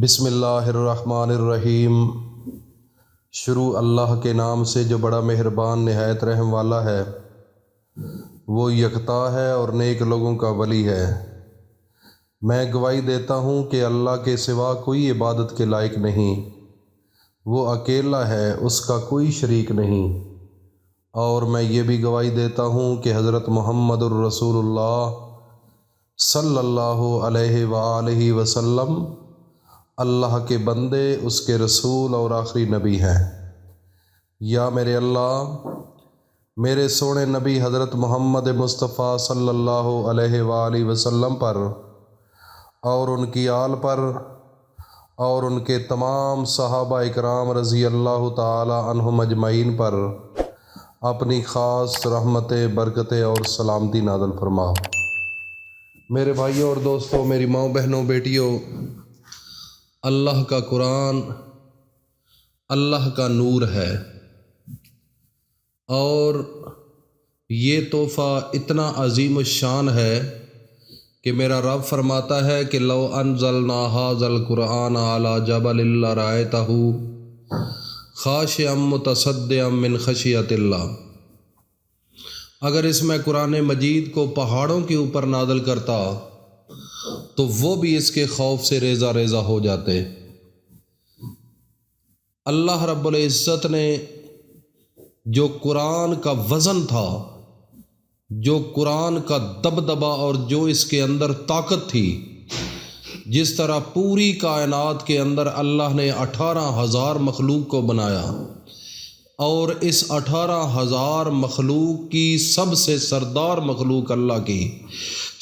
بسم اللہ الرحمن الرحیم۔ شروع اللہ کے نام سے جو بڑا مہربان نہایت رحم والا ہے۔ وہ یکتا ہے اور نیک لوگوں کا ولی ہے۔ میں گواہی دیتا ہوں کہ اللہ کے سوا کوئی عبادت کے لائق نہیں، وہ اکیلا ہے، اس کا کوئی شریک نہیں۔ اور میں یہ بھی گواہی دیتا ہوں کہ حضرت محمد الرسول اللہ صلی اللہ علیہ وآلہ وسلم اللہ کے بندے، اس کے رسول اور آخری نبی ہیں۔ یا میرے اللہ، میرے سونے نبی حضرت محمد مصطفیٰ صلی اللہ علیہ وآلہ وسلم پر اور ان کی آل پر اور ان کے تمام صحابہ اکرام رضی اللہ تعالی عنہم اجمعین پر اپنی خاص رحمتیں، برکتیں اور سلامتی نازل فرما۔ میرے بھائیوں اور دوستوں، میری ماؤں، بہنوں، بیٹیوں، اللہ کا قرآن اللہ کا نور ہے، اور یہ تحفہ اتنا عظیم الشان ہے کہ میرا رب فرماتا ہے کہ لو انزلنا ھذا القرآن علی جبل لرأیتہ خاشعا متصدعا من خشیۃ اللہ۔ اگر اس میں قرآن مجید کو پہاڑوں کے اوپر نازل کرتا تو وہ بھی اس کے خوف سے ریزہ ریزہ ہو جاتے۔ اللہ رب العزت نے جو قرآن کا وزن تھا، جو قرآن کا دبدبہ اور جو اس کے اندر طاقت تھی، جس طرح پوری کائنات کے اندر اللہ نے 18,000 مخلوق کو بنایا، اور اس 18,000 مخلوق کی سب سے سردار مخلوق اللہ کی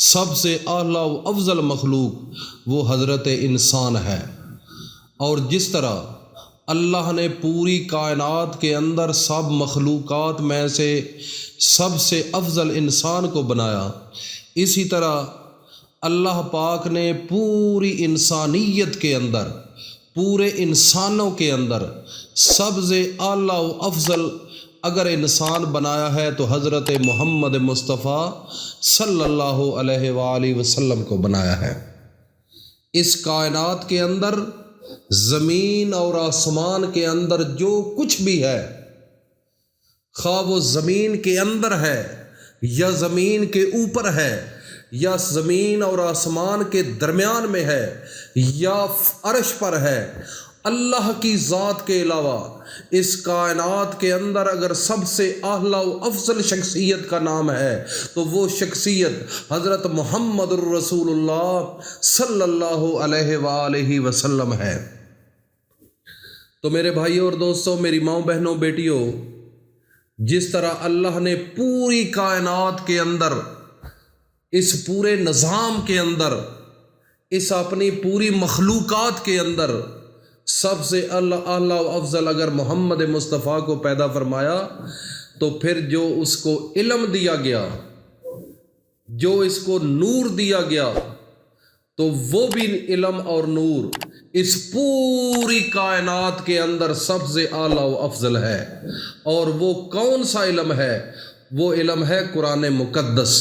سب سے اعلیٰ و افضل مخلوق وہ حضرت انسان ہے۔ اور جس طرح اللہ نے پوری کائنات کے اندر سب مخلوقات میں سے سب سے افضل انسان کو بنایا، اسی طرح اللہ پاک نے پوری انسانیت کے اندر، پورے انسانوں کے اندر سب سے اعلیٰ و افضل اگر انسان بنایا ہے تو حضرت محمد مصطفیٰ صلی اللہ علیہ وآلہ وسلم کو بنایا ہے۔ اس کائنات کے اندر، زمین اور آسمان کے اندر جو کچھ بھی ہے، خواہ وہ زمین کے اندر ہے یا زمین کے اوپر ہے یا زمین اور آسمان کے درمیان میں ہے یا عرش پر ہے، اللہ کی ذات کے علاوہ اس کائنات کے اندر اگر سب سے اعلیٰ و افضل شخصیت کا نام ہے تو وہ شخصیت حضرت محمد الرسول اللہ صلی اللہ علیہ وآلہ وسلم ہے۔ تو میرے بھائیوں اور دوستوں، میری ماؤں، بہنوں، بیٹیوں، جس طرح اللہ نے پوری کائنات کے اندر، اس پورے نظام کے اندر، اس اپنی پوری مخلوقات کے اندر سب سے اعلیٰ و افضل اگر محمد مصطفیٰ کو پیدا فرمایا، تو پھر جو اس کو علم دیا گیا، جو اس کو نور دیا گیا، تو وہ بھی علم اور نور اس پوری کائنات کے اندر سب سے اعلیٰ و افضل ہے۔ اور وہ کون سا علم ہے؟ وہ علم ہے قرآن مقدس۔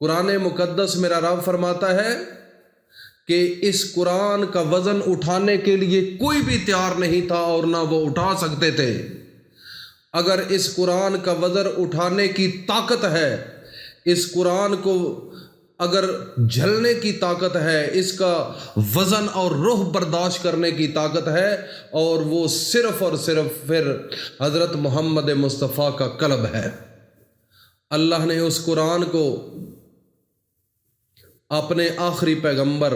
قرآن مقدس میرا رب فرماتا ہے کہ اس قرآن کا وزن اٹھانے کے لیے کوئی بھی تیار نہیں تھا اور نہ وہ اٹھا سکتے تھے۔ اگر اس قرآن کا وزن اٹھانے کی طاقت ہے، اس قرآن کو اگر جھلنے کی طاقت ہے، اس کا وزن اور روح برداشت کرنے کی طاقت ہے، اور وہ صرف اور صرف پھر حضرت محمد مصطفیٰ کا قلب ہے۔ اللہ نے اس قرآن کو اپنے آخری پیغمبر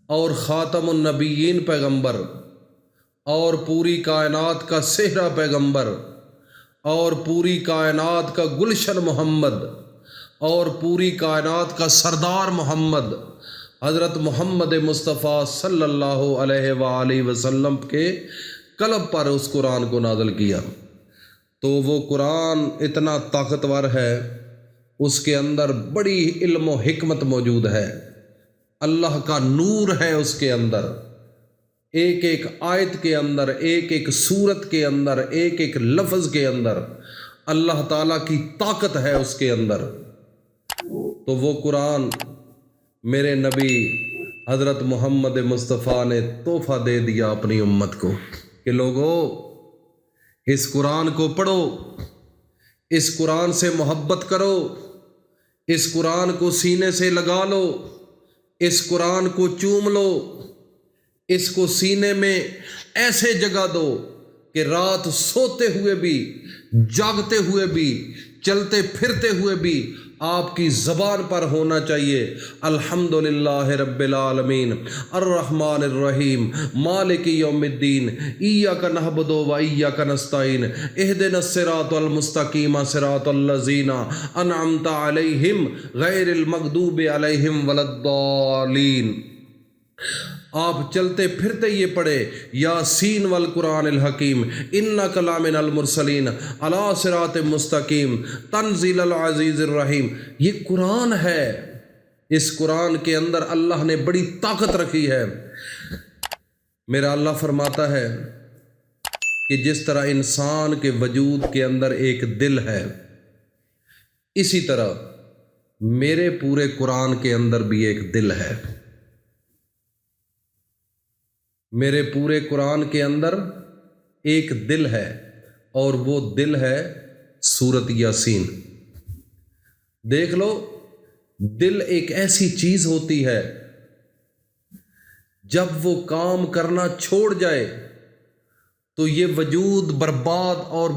اور خاتم النبیین پیغمبر اور پوری کائنات کا سہرا پیغمبر اور پوری کائنات کا گلشن محمد اور پوری کائنات کا سردار محمد حضرت محمد مصطفیٰ صلی اللہ علیہ وآلہ وسلم کے قلب پر اس قرآن کو نازل کیا۔ تو وہ قرآن اتنا طاقتور ہے، اس کے اندر بڑی علم و حکمت موجود ہے، اللہ کا نور ہے اس کے اندر، ایک ایک آیت کے اندر، ایک ایک سورت کے اندر، ایک ایک لفظ کے اندر اللہ تعالیٰ کی طاقت ہے اس کے اندر۔ تو وہ قرآن میرے نبی حضرت محمد مصطفیٰ نے تحفہ دے دیا اپنی امت کو کہ لوگو اس قرآن کو پڑھو، اس قرآن سے محبت کرو، اس قرآن کو سینے سے لگا لو، اس قرآن کو چوم لو، اس کو سینے میں ایسے جگہ دو کہ رات سوتے ہوئے بھی، جاگتے ہوئے بھی، چلتے پھرتے ہوئے بھی آپ کی زبان پر ہونا چاہیے الحمدللہ رب العالمین الرحمن الرحیم مالک یوم الدین ایاک نعبد و ایاک نستعین اہدنا الصراط المستقیم صراط الذین انعمت علیہم غیر المغضوب علیہم ولا الضالین۔ آپ چلتے پھرتے یہ پڑھے یاسین والقرآن الحکیم انک لمن المرسلین علی صراط مستقیم تنزیل العزیز الرحیم۔ یہ قرآن ہے، اس قرآن کے اندر اللہ نے بڑی طاقت رکھی ہے۔ میرا اللہ فرماتا ہے کہ جس طرح انسان کے وجود کے اندر ایک دل ہے، اسی طرح میرے پورے قرآن کے اندر بھی ایک دل ہے۔ میرے پورے قرآن کے اندر ایک دل ہے اور وہ دل ہے سورۃ یاسین۔ دیکھ لو، دل ایک ایسی چیز ہوتی ہے جب وہ کام کرنا چھوڑ جائے تو یہ وجود برباد اور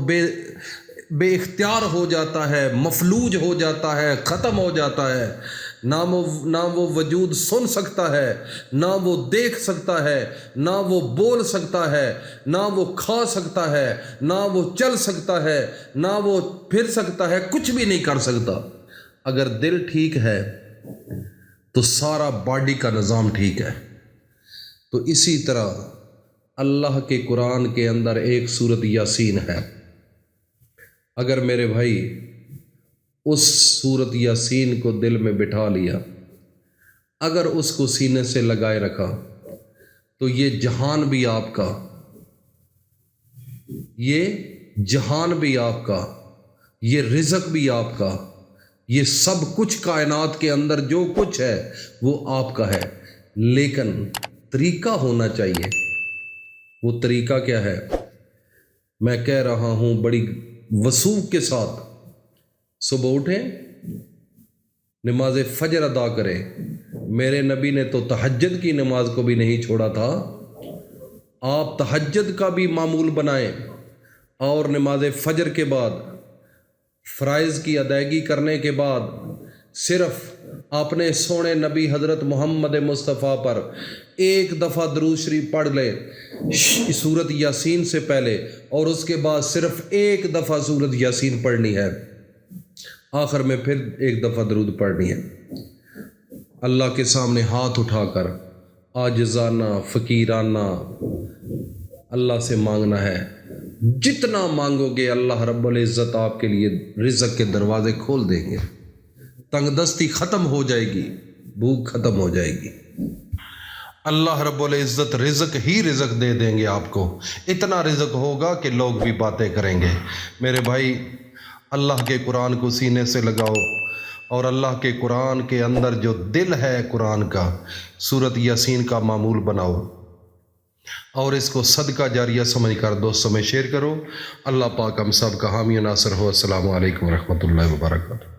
بے اختیار ہو جاتا ہے، مفلوج ہو جاتا ہے، ختم ہو جاتا ہے۔ نہ وہ وجود سن سکتا ہے، نہ وہ دیکھ سکتا ہے، نہ وہ بول سکتا ہے، نہ وہ کھا سکتا ہے، نہ وہ چل سکتا ہے، نہ وہ پھر سکتا ہے، کچھ بھی نہیں کر سکتا۔ اگر دل ٹھیک ہے تو سارا باڈی کا نظام ٹھیک ہے۔ تو اسی طرح اللہ کے قرآن کے اندر ایک سورۃ یاسین ہے۔ اگر میرے بھائی اس سورۃ یاسین کو دل میں بٹھا لیا، اگر اس کو سینے سے لگائے رکھا، تو یہ جہان بھی آپ کا، یہ جہان بھی آپ کا، یہ رزق بھی آپ کا، یہ سب کچھ کائنات کے اندر جو کچھ ہے وہ آپ کا ہے۔ لیکن طریقہ ہونا چاہیے۔ وہ طریقہ کیا ہے؟ میں کہہ رہا ہوں بڑی وثوق کے ساتھ، صبح اٹھیں، نماز فجر ادا کریں۔ میرے نبی نے تو تہجد کی نماز کو بھی نہیں چھوڑا تھا۔ آپ تہجد کا بھی معمول بنائیں، اور نماز فجر کے بعد فرائض کی ادائیگی کرنے کے بعد صرف اپنے سونے نبی حضرت محمد مصطفیٰ پر ایک دفعہ درود شریف پڑھ لیں سورۃ یاسین سے پہلے، اور اس کے بعد صرف ایک دفعہ سورۃ یاسین پڑھنی ہے، آخر میں پھر ایک دفعہ درود پڑھنی ہے۔ اللہ کے سامنے ہاتھ اٹھا کر عاجزانہ فقیرانہ اللہ سے مانگنا ہے۔ جتنا مانگو گے اللہ رب العزت آپ کے لیے رزق کے دروازے کھول دیں گے۔ تنگ دستی ختم ہو جائے گی، بھوک ختم ہو جائے گی۔ اللہ رب العزت رزق ہی رزق دے دیں گے آپ کو۔ اتنا رزق ہوگا کہ لوگ بھی باتیں کریں گے۔ میرے بھائی، اللہ کے قرآن کو سینے سے لگاؤ، اور اللہ کے قرآن کے اندر جو دل ہے قرآن کا، سورۃ یاسین کا معمول بناؤ، اور اس کو صدقہ جاریہ سمجھ کر دوستوں میں شیئر کرو۔ اللہ پاک ہم سب کا حامی و ناصر ہو۔ السلام علیکم ورحمۃ اللہ وبرکاتہ۔